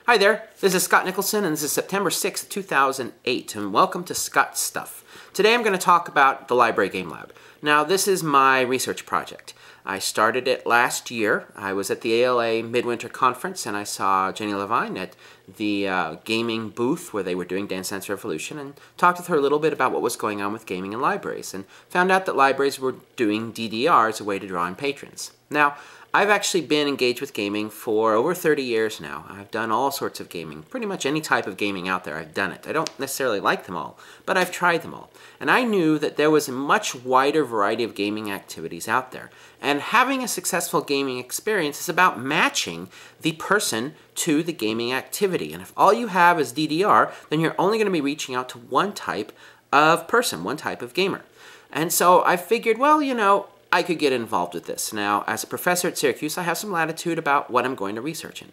Hi there, this is Scott Nicholson and this is September 6th, 2008, and welcome to Scott's Stuff. Today I'm going to talk about the Library Game Lab. Now this is my research project. I started it last year. I was at the ALA Midwinter Conference and I saw Jenny Levine at the gaming booth where they were doing Dance Dance Revolution and talked with her a little bit about what was going on with gaming in libraries and found out that libraries were doing DDR as a way to draw in patrons. Now, I've actually been engaged with gaming for over 30 years now. I've done all sorts of gaming. Pretty much any type of gaming out there, I've done it. I don't necessarily like them all, but I've tried them all. And I knew that there was a much wider variety of gaming activities out there. And having a successful gaming experience is about matching the person to the gaming activity. And if all you have is DDR, then you're only going to be reaching out to one type of person, one type of gamer. And so I figured, well, you know, I could get involved with this. Now, as a professor at Syracuse, I have some latitude about what I'm going to research in.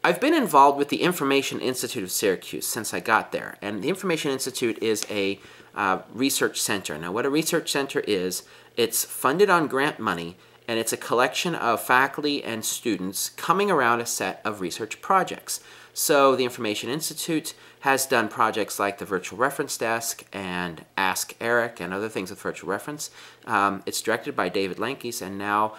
I've been involved with the Information Institute of Syracuse since I got there, and the Information Institute is a research center. Now, what a research center is, it's funded on grant money, and it's a collection of faculty and students coming around a set of research projects. So the Information Institute has done projects like the Virtual Reference Desk and Ask Eric and other things with virtual reference. It's directed by David Lankes, and now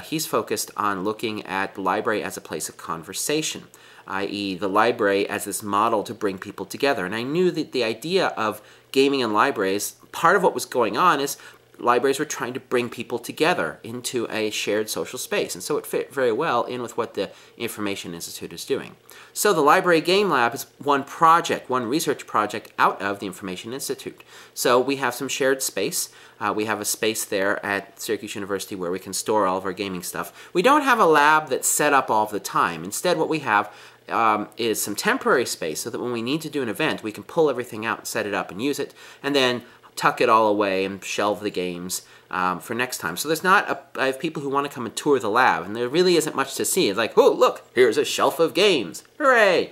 he's focused on looking at the library as a place of conversation, i.e. the library as this model to bring people together. And I knew that the idea of gaming in libraries, part of what was going on is libraries were trying to bring people together into a shared social space, and so it fit very well in with what the Information Institute is doing. So the Library Game Lab is one project, one research project out of the Information Institute. So we have some shared space. We have a space there at Syracuse University where we can store all of our gaming stuff. We don't have a lab that's set up all of the time. Instead, what we have is some temporary space so that when we need to do an event, we can pull everything out and set it up and use it, and then tuck it all away and shelve the games for next time. So there's not I have people who want to come and tour the lab, and there really isn't much to see. It's like, oh, look, here's a shelf of games. Hooray!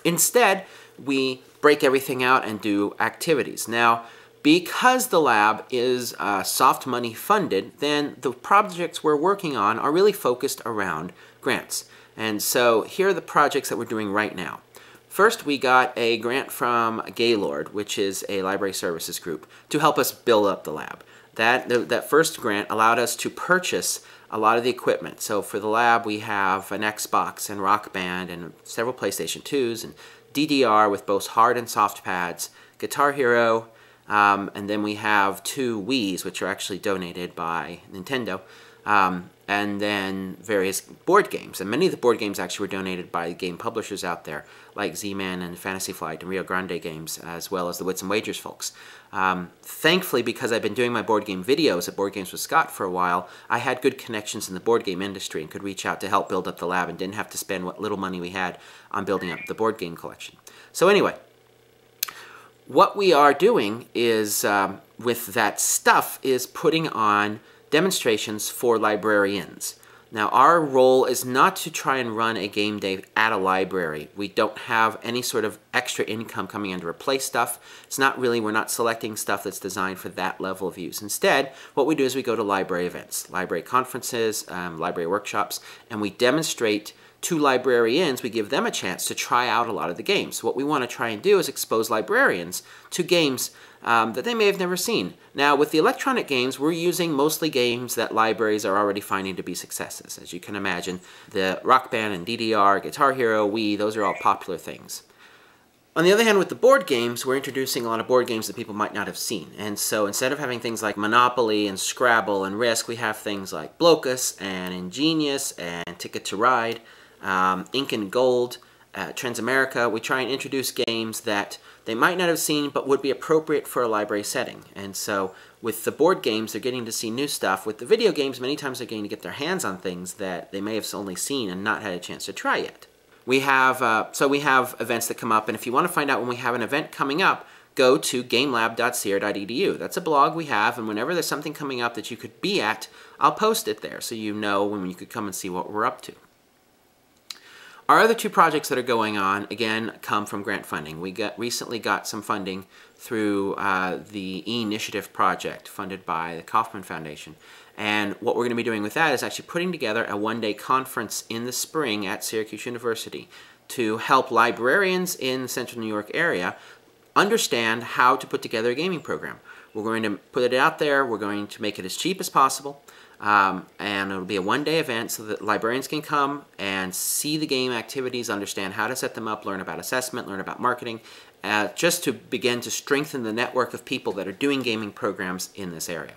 Instead, we break everything out and do activities. Now, because the lab is soft money funded, then the projects we're working on are really focused around grants. And so here are the projects that we're doing right now. First, we got a grant from Gaylord, which is a library services group, to help us build up the lab. That first grant allowed us to purchase a lot of the equipment. So for the lab, we have an Xbox and Rock Band and several PlayStation 2s and DDR with both hard and soft pads, Guitar Hero, and then we have 2 Wiis, which are actually donated by Nintendo. And then various board games. And many of the board games actually were donated by game publishers out there, like Z-Man and Fantasy Flight and Rio Grande Games, as well as the Wits and Wagers folks. Thankfully, because I've been doing my board game videos at Board Games with Scott for a while, I had good connections in the board game industry and could reach out to help build up the lab and didn't have to spend what little money we had on building up the board game collection. So anyway, what we are doing is, with that stuff, is putting on demonstrations for librarians. Now, our role is not to try and run a game day at a library. We don't have any sort of extra income coming in to replace stuff. It's not really, we're not selecting stuff that's designed for that level of use. Instead, what we do is we go to library events, library conferences, library workshops, and we demonstrate to librarians. We give them a chance to try out a lot of the games. So what we want to try and do is expose librarians to games that they may have never seen. Now, with the electronic games, we're using mostly games that libraries are already finding to be successes. As you can imagine, the Rock Band and DDR, Guitar Hero, Wii, those are all popular things. On the other hand, with the board games, we're introducing a lot of board games that people might not have seen. And so instead of having things like Monopoly and Scrabble and Risk, we have things like Blocus and Ingenious and Ticket to Ride, Ink and Gold, Transamerica. We try and introduce games that they might not have seen but would be appropriate for a library setting. And so with the board games, they're getting to see new stuff. With the video games, many times they're getting to get their hands on things that they may have only seen and not had a chance to try yet. We have, so we have events that come up, and if you want to find out when we have an event coming up, go to gamelab.syer.edu. That's a blog we have, and whenever there's something coming up that you could be at, I'll post it there so you know when you could come and see what we're up to. Our other two projects that are going on, again, come from grant funding. We recently got some funding through the E-Initiative project funded by the Kauffman Foundation. And what we're going to be doing with that is actually putting together a one-day conference in the spring at Syracuse University to help librarians in the Central New York area understand how to put together a gaming program. We're going to put it out there. We're going to make it as cheap as possible. And it'll be a one-day event so that librarians can come and see the game activities, understand how to set them up, learn about assessment, learn about marketing, just to begin to strengthen the network of people that are doing gaming programs in this area.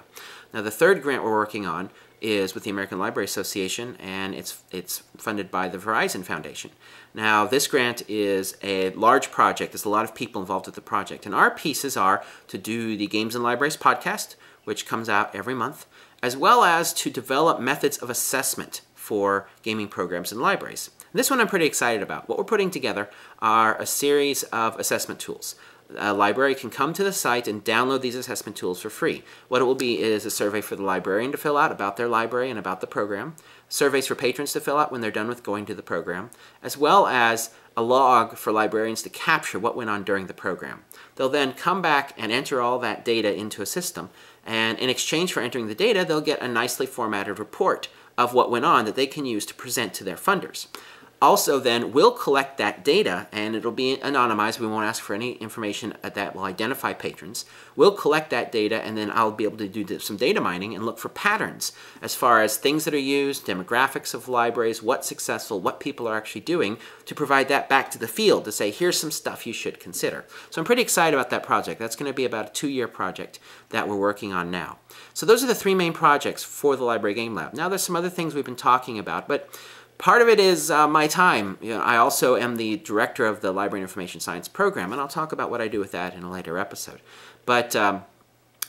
Now, the third grant we're working on is with the American Library Association, and it's funded by the Verizon Foundation. Now, this grant is a large project. There's a lot of people involved with the project, and our pieces are to do the Games and Libraries podcast, which comes out every month, as well as to develop methods of assessment for gaming programs in libraries. This one I'm pretty excited about. What we're putting together are a series of assessment tools. A library can come to the site and download these assessment tools for free. What it will be is a survey for the librarian to fill out about their library and about the program, surveys for patrons to fill out when they're done with going to the program, as well as a log for librarians to capture what went on during the program. They'll then come back and enter all that data into a system, and in exchange for entering the data, they'll get a nicely formatted report of what went on that they can use to present to their funders. Also then, we'll collect that data, and it'll be anonymized. We won't ask for any information that will identify patrons. We'll collect that data, and then I'll be able to do some data mining and look for patterns as far as things that are used, demographics of libraries, what's successful, what people are actually doing, to provide that back to the field to say, here's some stuff you should consider. So I'm pretty excited about that project. That's going to be about a 2-year project that we're working on now. So those are the 3 main projects for the Library Game Lab. Now there's some other things we've been talking about, but part of it is my time. I also am the director of the Library and Information Science program, and I'll talk about what I do with that in a later episode. But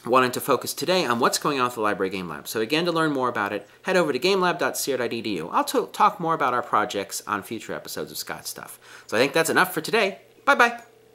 wanted to focus today on what's going on with the Library Game Lab. So again, to learn more about it, head over to gamelab.sierra.edu. I'll talk more about our projects on future episodes of Scott Stuff. So I think that's enough for today. Bye-bye.